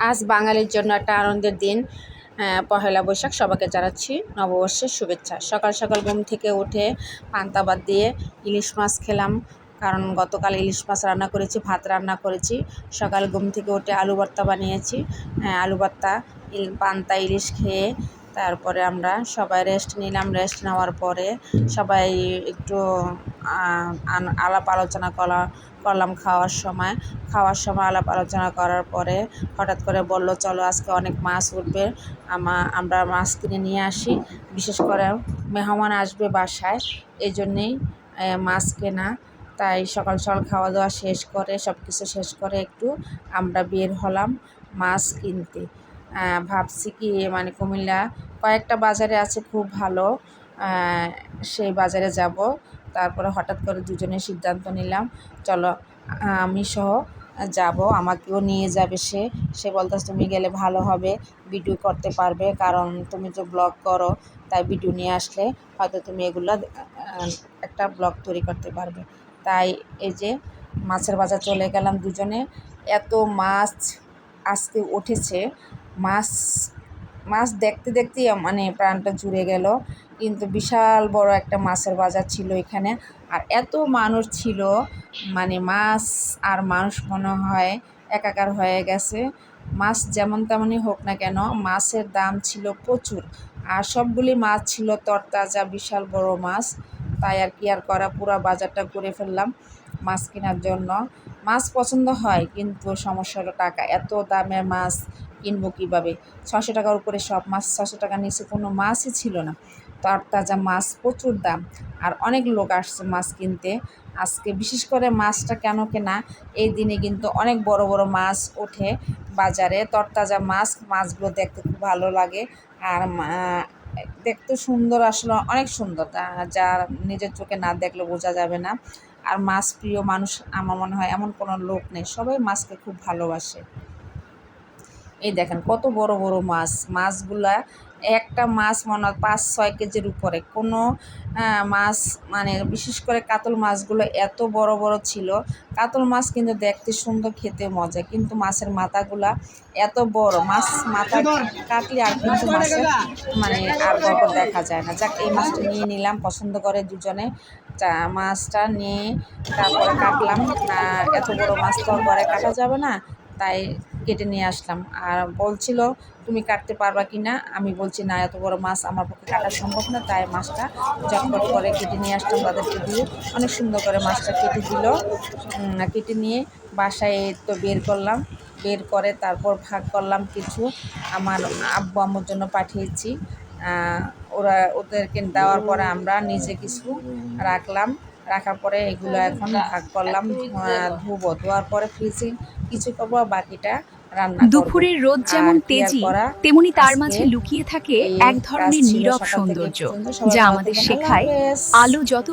আজ বাঙালির জন্য একটা আনন্দের দিন। পহেলা বৈশাখ সবাইকে জানাচ্ছি নববর্ষের শুভেচ্ছা। সকাল সকাল ঘুম থেকে উঠে পান্তা ভাত দিয়ে ইলিশ মাছ খেলাম, কারণ গতকাল ইলিশ মাছ রান্না করেছি, ভাত রান্না করেছি। সকাল ঘুম থেকে উঠে আলু ভর্তা বানিয়েছি। আলু ভর্তা, পান্তা ইলিশ খেয়ে তারপরে আমরা সবাই রেস্ট নিলাম। রেস্ট নেওয়ার পরে সবাই একটু আলাপ আলোচনা করলাম। খাওয়ার সময় আলাপ আলোচনা করার পরে হঠাৎ করে বলল, চলো আজকে অনেক মাছ উঠবে, আমরা মাছ কিনে নিয়ে আসি। বিশেষ করে মেহমান আসবে বাসায়, এই জন্যেই মাছ কেনা। তাই সকাল সকাল খাওয়া দাওয়া শেষ করে, সব কিছু শেষ করে একটু আমরা বের হলাম মাছ কিনতে। ভাবছি কি, মানে কুমিল্লা কয়েকটা বাজারে আছে খুব ভালো, সেই বাজারে যাব। তারপরে হঠাৎ করে দুজনে সিদ্ধান্ত নিলাম, চলো আমি সহ যাব, আমাকেও নিয়ে যাবে সে বলতেছে তুমি গেলে ভালো হবে, ভিডিও করতে পারবে, কারণ তুমি তো ব্লগ করো, তাই ভিডিও নিয়ে আসলে হয়তো তুমি এগুলো একটা ব্লগ তৈরি করতে পারবে। তাই এই যে মাছের বাজার চলে গেলাম দুজনে। এত মাছ আজকে উঠেছে, মাছ মাছ দেখতে দেখতে মানে প্রাণটা জুড়ে গেল। কিন্তু বিশাল বড় একটা মাছের বাজার ছিল এখানে, আর এত মানুষ ছিল, মানে মাছ আর মানুষ মনে হয় একাকার হয়ে গেছে। মাছ যেমন তেমনই হোক না কেন, মাছের দাম ছিল প্রচুর, আর সবগুলি মাছ ছিল তরতাজা, বিশাল বড় মাছ। তাই আর কি আর করা, পুরো বাজারটা ঘুরে ফেললাম মাছ কেনার জন্য। মাছ পছন্দ হয়, কিন্তু সমস্যা হলো টাকা। এত দামের মাছ কিনবো কীভাবে? 600 টাকার উপরে সব মাছ, 600 টাকার নিচে কোনো মাছই ছিল না। তরতাজা মাছ, প্রচুর দাম, আর অনেক লোক আসছে মাছ কিনতে আজকে। বিশেষ করে মাছটা কেন কেনা, এই দিনে কিন্তু অনেক বড় বড় মাছ ওঠে বাজারে, তরতাজা মাছগুলো দেখতে খুব ভালো লাগে, আর দেখতে সুন্দর, আসলে অনেক সুন্দর, যা নিজের চোখে না দেখলে বোঝা যাবে না। আর মাছ প্রিয় মানুষ আমার মনে হয় এমন কোনো লোক নেই, সবাই মাছকে খুব ভালোবাসে। এই দেখেন কত বড় বড় মাছগুলা, একটা মাছ মনে হয় 5-6 কেজির উপরে। কোনো মাছ, মানে বিশেষ করে কাতল মাছগুলো এত বড় বড় ছিল। কাতল মাছ কিন্তু দেখতে সুন্দর, খেতে মজা, কিন্তু মাছের মাথাগুলা এত বড়, মাথা কাটলে আর কিন্তু মাছের মানে আর গল্প দেখা যায় না। যাক, এই মাছটা নিয়ে নিলাম, পছন্দ করে দুজনে। মাছটা নিয়ে তারপরে কাটলাম। এত বড় মাছ তো পরে কাটা যাবে না, তাই কেটে নিয়ে আসলাম। আর বলছিল তুমি কাটতে পারবা কি না, আমি বলছি না, এত বড় মাছ আমার পক্ষে কাটা সম্ভব না। তাই মাছটা ঝটপট করে কেটে নিয়ে আসলাম তাদেরকে দিয়ে। অনেক সুন্দর করে মাছটা কেটে দিল। কেটে নিয়ে বাসায় তো বের করে তারপর ভাগ করলাম কিছু, আমার আব্বু আম্মুর জন্য পাঠিয়েছি। ওদেরকে দেওয়ার পরে আমরা নিজে কিছু রাখার পরে এগুলো এখন ভাগ করলাম, ধোয়ার পরে ফ্রিজে কিছু করবো, বাকিটা রান্না করব। দুপুরের রোদ যেমন আর কি আর তেজি, করা, তেমনি তার আজকে মাঝে লুকিয়ে থাকে এই এক কাজ ধরনের ছিল নীরব সকাল থেকে সৌন্দর্য, পর্যন্ত। সবাই যা ভালো আমাদের থাকবেন, আল্লাহ শেখায় হাফেজ। আলো যত